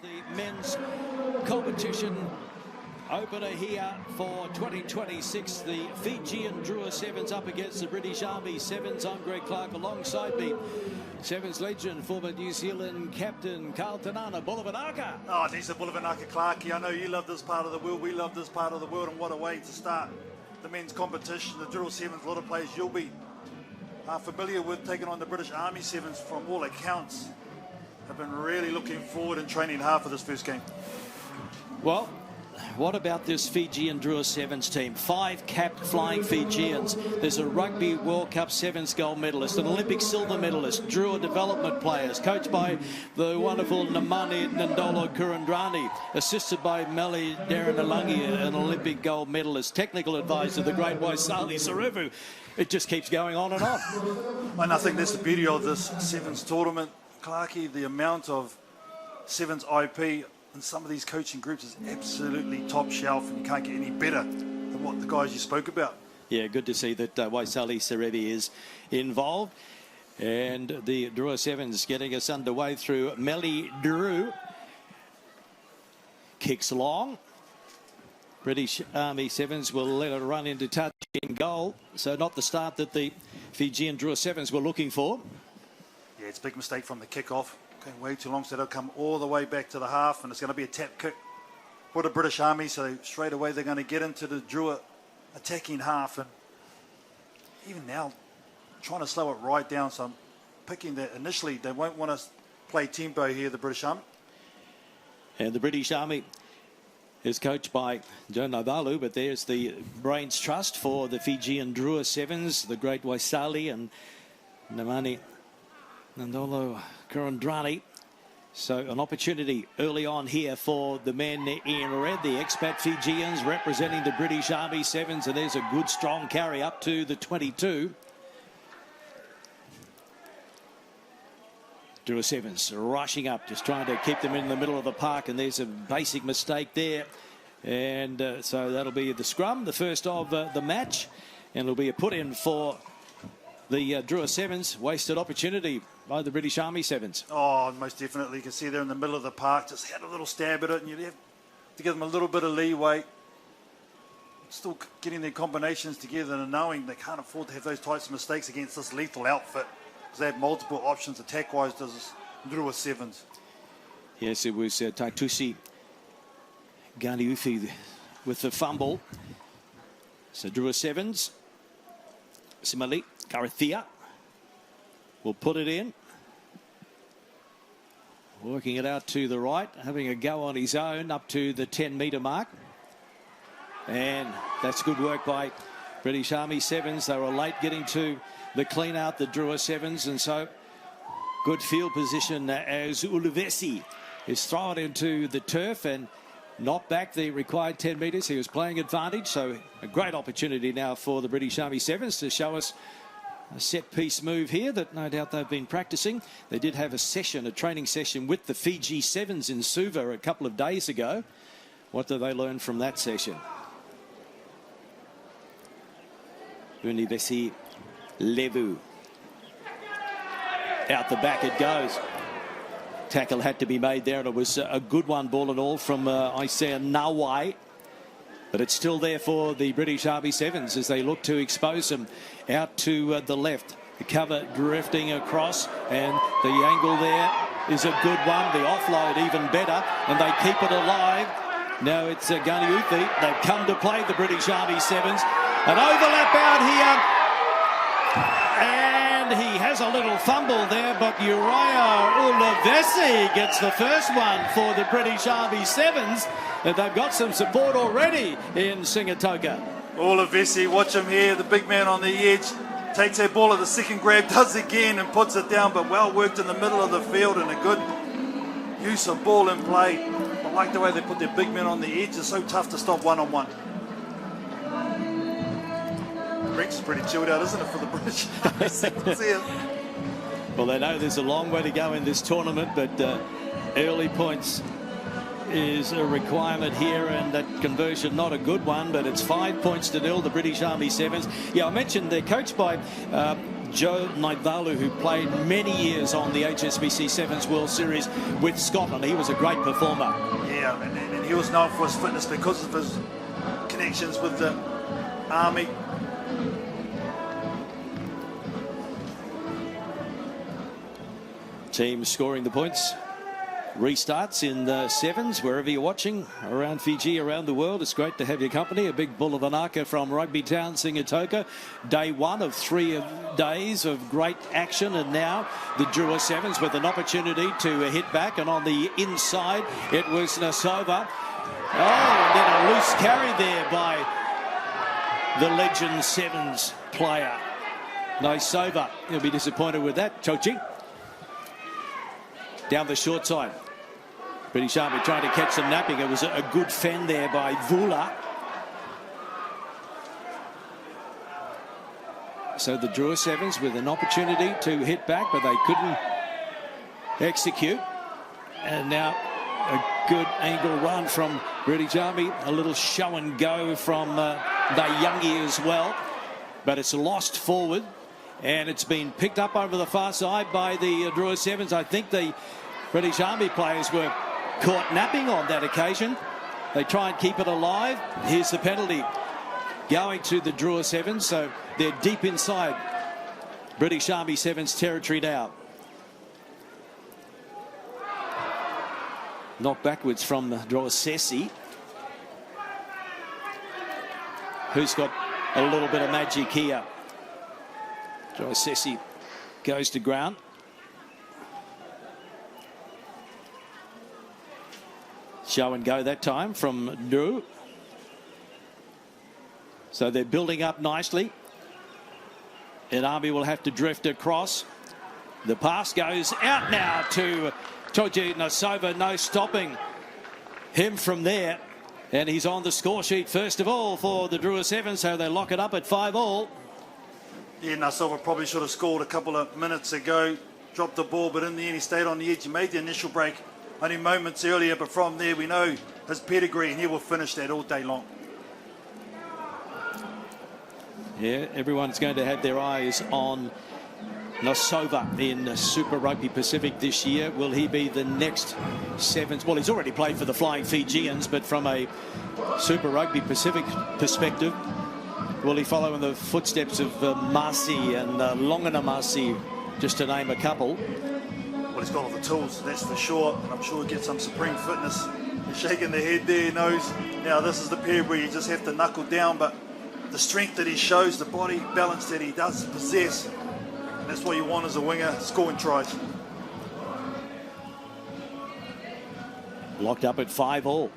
The men's competition opener here for 2026. The Fijian Drua Sevens up against the British Army Sevens. I'm Greg Clark. Alongside me, Sevens legend, former New Zealand captain Carl Tanana Bulavanaka. Oh, there's the Bulavanaka Clarkie. I know you love this part of the world. We love this part of the world, and what a way to start the men's competition. The Drua Sevens, a lot of players you'll be familiar with taking on the British Army Sevens. From all accounts, have been really looking forward and training hard for this first game. Well, what about this Fijian Drua Sevens team? 5 capped flying Fijians. There's a Rugby World Cup Sevens gold medalist, an Olympic silver medalist, Drua development players, coached by the wonderful Namani Nandolo Kurandrani, assisted by Meli Daranalangi, an Olympic gold medalist, technical advisor, the great Waisali Sarevu. It just keeps going on and on. And I think that's the beauty of this Sevens tournament, Clarkie. The amount of Sevens IP in some of these coaching groups is absolutely top shelf, and you can't get any better than what the guys you spoke about. Yeah, good to see that Waisali Sarevi is involved. And the Drua Sevens getting us underway through Meli Drew. Kicks long. British Army Sevens will let it run into touch in goal. So not the start that the Fijian Drua Sevens were looking for. Yeah, it's a big mistake from the kick-off. Going way too long, so they'll come all the way back to the half, and it's going to be a tap kick for the British Army. So straight away they're going to get into the Drua attacking half, and even now trying to slow it right down. So I'm picking that initially they won't want to play tempo here, the British Army. And the British Army is coached by Joe Navalu, but there's the brains trust for the Fijian Drua Sevens, the great Waisali and Namani Nandolo Kurandrani. So an opportunity early on here for the men in red, the expat Fijians representing the British Army Sevens, and there's a good strong carry up to the 22. Drua Sevens rushing up, just trying to keep them in the middle of the park, and there's a basic mistake there. And so that'll be the scrum, the first of the match, and it'll be a put in for the Drua Sevens. Wasted opportunity by the British Army Sevens. Oh, most definitely. You can see they're in the middle of the park, just had a little stab at it, and you have to give them a little bit of leeway. Still getting their combinations together and knowing they can't afford to have those types of mistakes against this lethal outfit, because they have multiple options attack-wise, does Drua Sevens. Yes, it was Taitusi Ganiufi with the fumble. So Drua Sevens, similarly, Karathia will put it in. Working it out to the right, having a go on his own up to the 10-metre mark. And that's good work by British Army Sevens. They were late getting to the clean out, the Drua Sevens, and so good field position as Uluvesi is thrown into the turf and not back the required 10 metres. He was playing advantage, so a great opportunity now for the British Army Sevens to show us a set-piece move here that no doubt they've been practicing. They did have a session, a training session with the Fiji Sevens in Suva a couple of days ago. What do they learn from that session? Univesi Levu. Out the back it goes. Tackle had to be made there, and it was a good one, ball and all, from Isaiah Nawai. But it's still there for the British Army Sevens as they look to expose them out to the left. The cover drifting across, and the angle there is a good one. The offload even better, and they keep it alive. Now it's Ganiuthi. They've come to play, the British Army Sevens. An overlap out here. And he has a little fumble there, but Uriah Uluvesi gets the first one for the British Army Sevens. And they've got some support already in Singatoka. Uluvesi, watch him here, the big man on the edge. Takes that ball at the second grab, does again and puts it down, but well worked in the middle of the field and a good use of ball in play. I like the way they put their big man on the edge. It's so tough to stop one-on-one. Rick's pretty chilled out, isn't it, for the British? See it. Well, they know there's a long way to go in this tournament, but early points is a requirement here, and that conversion not a good one, but it's 5 points to nil, the British Army Sevens. Yeah, I mentioned they're coached by Joe Naivalu, who played many years on the HSBC Sevens World Series with Scotland. He was a great performer. Yeah, and he was known for his fitness because of his connections with the Army. Team scoring the points. Restarts in the sevens, wherever you're watching, around Fiji, around the world. It's great to have your company. A big bull of an arca from Rugby Town, Singatoka. Day one of 3 days of great action, and now the Drua Sevens with an opportunity to hit back, and on the inside it was Nasova. Oh, and then a loose carry there by the Legend Sevens player. Nasova, he'll be disappointed with that. Chochi. Down the short side. British Army trying to catch some napping. It was a good fend there by Vula. So the Drua Sevens with an opportunity to hit back, but they couldn't execute. And now a good angle run from British Army. A little show and go from Nayangi as well. But it's lost forward. And it's been picked up over the far side by the Drua Sevens. I think the British Army players were caught napping on that occasion. They try and keep it alive. Here's the penalty going to the Drua Sevens. So they're deep inside British Army Sevens territory now. Knocked backwards from Drua Sessi, who's got a little bit of magic here. Drua Sessi goes to ground. Show and go that time from Drew. So they're building up nicely. And Army will have to drift across. The pass goes out now to Toji Nasova. No stopping him from there. And he's on the score sheet first of all for the Drua Sevens. So they lock it up at 5-all. Yeah, Nasova probably should have scored a couple of minutes ago. Dropped the ball, but in the end he stayed on the edge. He made the initial break only moments earlier, but from there we know his pedigree, and he will finish that all day long. Yeah, everyone's going to have their eyes on Nasova in Super Rugby Pacific this year. Will he be the next Sevens? Well, he's already played for the Flying Fijians, but from a Super Rugby Pacific perspective, will he follow in the footsteps of Marcy and Longana Marcy, just to name a couple? Well, he's got all the tools, that's for sure, and I'm sure he'll get some supreme fitness. He's shaking the head there, he knows now this is the period where you just have to knuckle down, but the strength that he shows, the body balance that he does possess, that's what you want as a winger, scoring tries. Locked up at 5-all.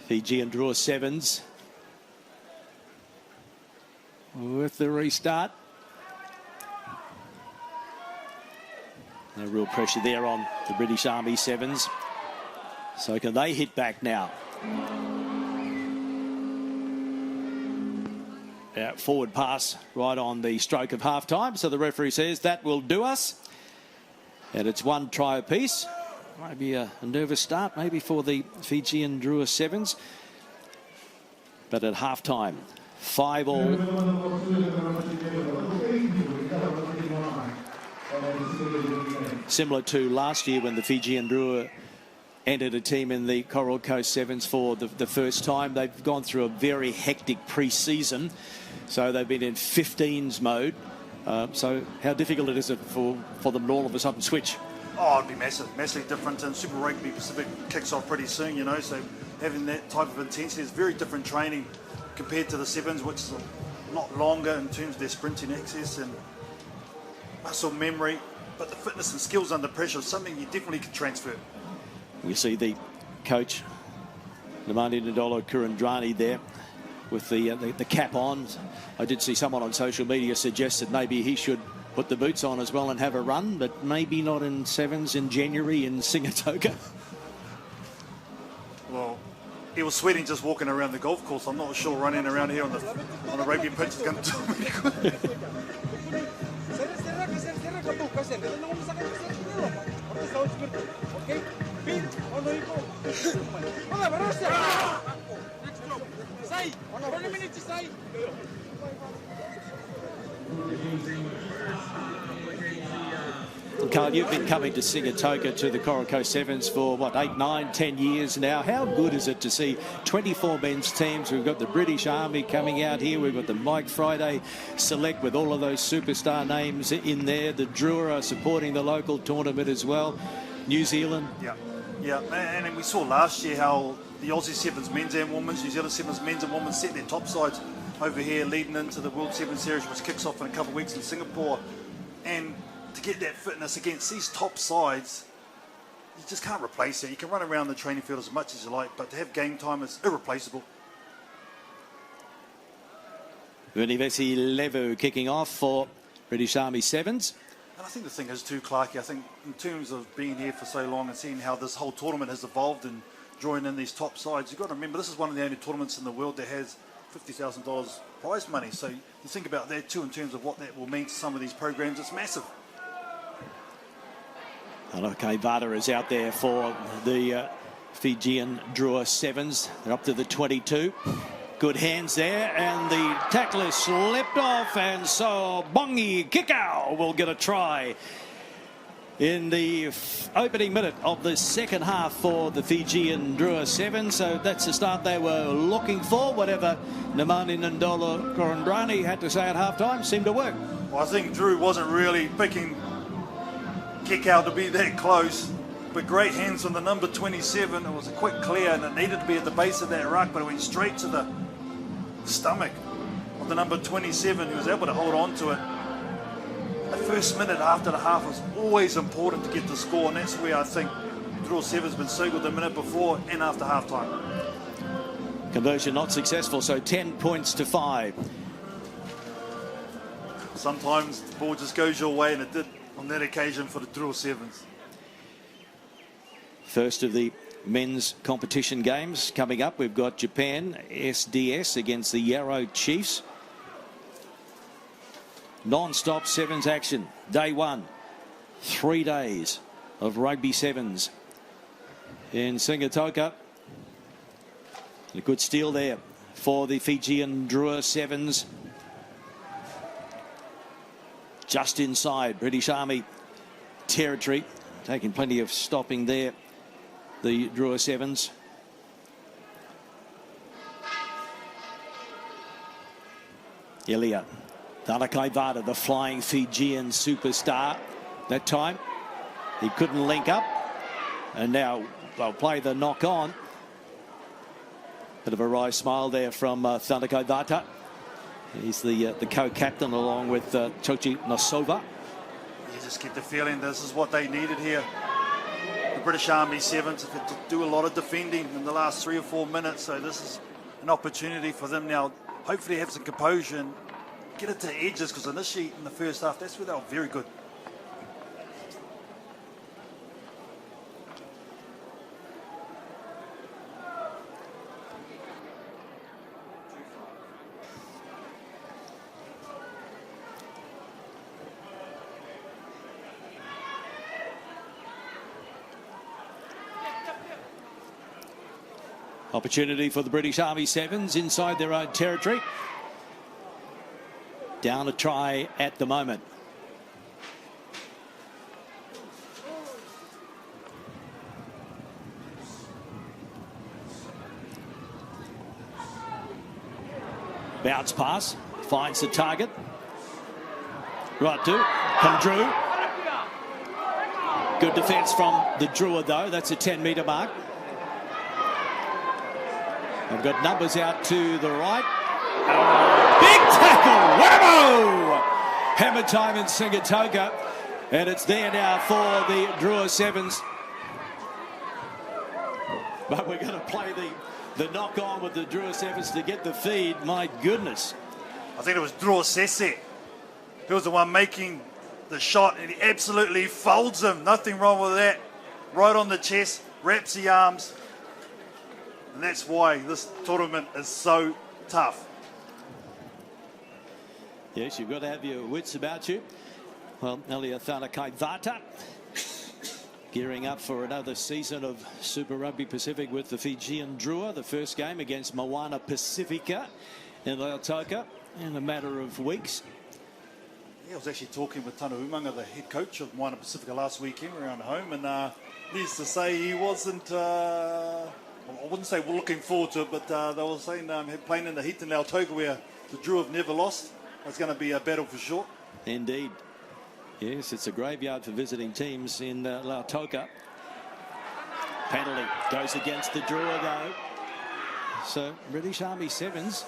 Fiji and Drua Sevens with the restart. No real pressure there on the British Army Sevens. So can they hit back now? Forward pass right on the stroke of half time. So the referee says that will do us. And it's 1 try apiece. Maybe a nervous start, maybe for the Fijian Drua Sevens. But at half time, 5-all. Similar to last year when the Fijian Drua entered a team in the Coral Coast Sevens for the first time. They've gone through a very hectic pre-season. So they've been in 15s mode. So how difficult is it for them to all of a sudden switch? Oh, it'd be massively different, and Super Rugby Pacific kicks off pretty soon, you know, so having that type of intensity is very different training compared to the Sevens, which is a lot longer in terms of their sprinting access and muscle memory, but the fitness and skills under pressure is something you definitely can transfer. You see the coach, Namani Ndolo Kurandrani there with the cap on. I did see someone on social media suggest that maybe he should put the boots on as well and have a run, but maybe not in Sevens in January in Singatoka. Well, he was sweating just walking around the golf course. I'm not sure running around here on a rugby pitch is going to do me good. Carl, you've been coming to Sigatoka to the Coral Coast Sevens for, what, 8, 9, 10 years now. How good is it to see 24 men's teams? We've got the British Army coming out here. We've got the Mike Friday Select with all of those superstar names in there. The Drua supporting the local tournament as well. New Zealand. Yeah, and we saw last year how the Aussie Sevens men's and women's, New Zealand Sevens men's and women's set their top sides over here leading into the World Sevens Series, which kicks off in a couple of weeks in Singapore. And to get that fitness against these top sides, you just can't replace it. You can run around the training field as much as you like, but to have game time is irreplaceable. Vunivesi Levu kicking off for British Army Sevens. And I think the thing is too, Clarkie, I think in terms of being here for so long and seeing how this whole tournament has evolved and drawing in these top sides, you've got to remember this is one of the only tournaments in the world that has $50,000 prize money. So you think about that too in terms of what that will mean to some of these programs. It's massive. Okay, Vada is out there for the Fijian Drua Sevens. They're up to the 22. Good hands there, and the tackler slipped off, and so Bongi Kikau will get a try in the opening minute of the second half for the Fijian Drua Sevens. So that's the start they were looking for. Whatever Namani Nandola Korandrani had to say at halftime seemed to work. Well, I think Drew wasn't really picking kick out to be that close, but great hands on the number 27. It was a quick clear and it needed to be at the base of that ruck, but it went straight to the stomach of the number 27. He was able to hold on to it. The first minute after the half was always important to get the score, and that's where I think Drua Sevens been so good the minute before and after half time. Conversion not successful, so 10 points to 5. Sometimes the ball just goes your way, and it did on that occasion for the Drua Sevens. First of the men's competition games coming up. We've got Japan SDS against the Yarrow Chiefs. Non-stop sevens action. Day one. 3 days of rugby sevens in Sigatoka. A good steal there for the Fijian Drua Sevens. Just inside British Army territory, taking plenty of stopping there, the Drua Sevens. Ilia Thanakai Vada, the flying Fijian superstar. That time he couldn't link up, and now they'll play the knock on. Bit of a wry smile there from Thanakai Vata. He's the co-captain along with Chochi Nosova. You just get the feeling this is what they needed here. The British Army Sevens have had to do a lot of defending in the last 3 or 4 minutes, so this is an opportunity for them now. Hopefully have some composure and get it to edges, because initially in the first half, that's where they were very good. Opportunity for the British Army Sevens inside their own territory. Down a try at the moment. Bounce pass, finds the target. Right to Drew. Good defence from the Drua though. That's a 10-metre mark. They've got numbers out to the right. Big tackle! Whammo! Hammer time in Sigatoka. And it's there now for the Drua Sevens. But we're going to play the knock on with the Drua Sevens to get the feed. My goodness. I think it was Drua Sese. He was the one making the shot, and he absolutely folds him. Nothing wrong with that. Right on the chest, wraps the arms. And that's why this tournament is so tough. Yes, you've got to have your wits about you. Well, Elia Thanakai Vata gearing up for another season of Super Rugby Pacific with the Fijian Drua. The first game against Moana Pacifica. in Lautoka in a matter of weeks. Yeah, I was actually talking with Tana Umanga, the head coach of Moana Pacifica last weekend around home, and needs to say he wasn't, I wouldn't say we're looking forward to it, but they were saying playing in the heat in Lautoka where the Drua have never lost. It's going to be a battle for sure. Indeed. Yes, it's a graveyard for visiting teams in Lautoka. Penalty goes against the Drua though. So British Army Sevens.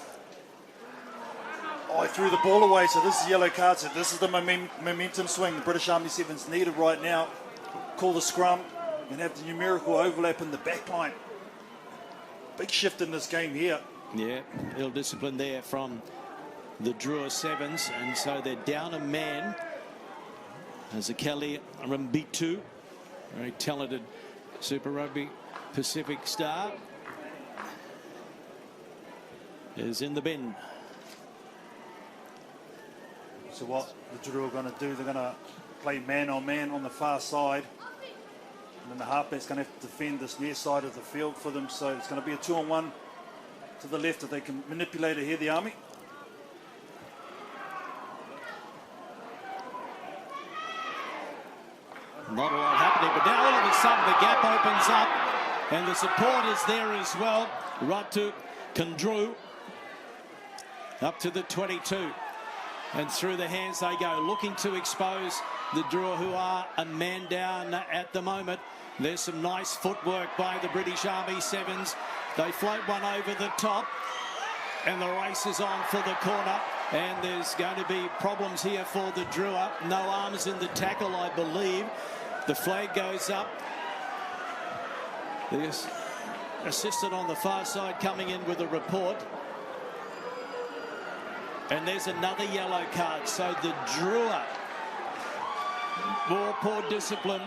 Oh, I threw the ball away, so this is yellow card. So this is the momentum swing the British Army Sevens needed right now. Call the scrum and have the numerical overlap in the back line. Big shift in this game here. Yeah, ill discipline there from the Drua Sevens, and so they're down a man. As a Kelly Rambitu, very talented Super Rugby Pacific star, is in the bin. So what the Drua are going to do, they're going to play man on the far side. And then the halfback's going to have to defend this near side of the field for them. So it's going to be a 2-on-1 to the left if they can manipulate it here, the Army. Not a lot happening, but now all of a sudden the gap opens up and the support is there as well. Ratu Kandru up to the 22 and through the hands they go, looking to expose the Drua, who are a man down at the moment. There's some nice footwork by the British Army Sevens. They float one over the top and the race is on for the corner, and there's going to be problems here for the Drua. No arms in the tackle, I believe. The flag goes up. The assistant on the far side coming in with a report. And there's another yellow card. So the Drua, more poor discipline,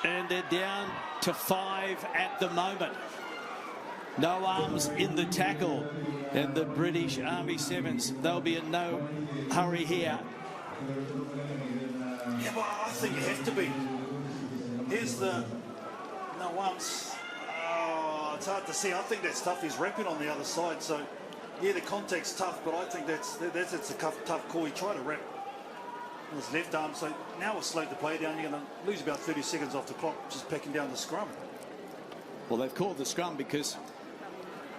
and they're down to 5 at the moment. No arms in the tackle, and the British Army Sevens, they'll be in no hurry here. Yeah, well, I think you have to be. Here's the no arms. Oh, it's hard to see. I think that's tough. He's wrapping on the other side, so yeah, the contact's tough, but I think that's a tough call. He tried to wrap on his left arm, so now we'll slow the play down. You're going to lose about 30 seconds off the clock, just packing down the scrum. Well, they've called the scrum because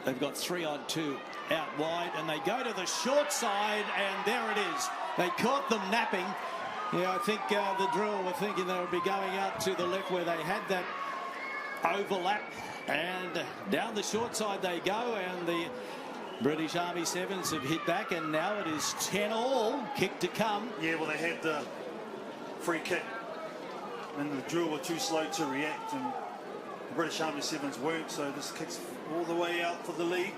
they've got 3-on-2 out wide, and they go to the short side, and there it is. They caught them napping. Yeah, I think the Drua were thinking they would be going out to the left where they had that overlap, and down the short side they go, and the British Army Sevens have hit back, and now it is 10-all, kick to come. Yeah, well, they had the free kick, and the Drua were too slow to react, and the British Army Sevens weren't, so this kicks all the way out for the lead.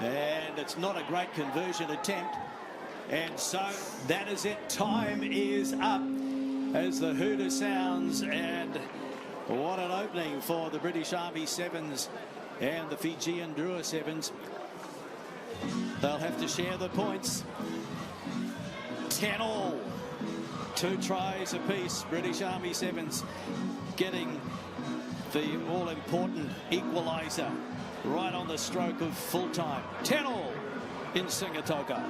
And it's not a great conversion attempt. And so that is it. Time is up as the hooter sounds. And what an opening for the British Army Sevens and the Fijian Drua Sevens. They'll have to share the points. 10-all. 2 tries apiece. British Army Sevens getting the all-important equaliser right on the stroke of full time. 10-all in Singatoka.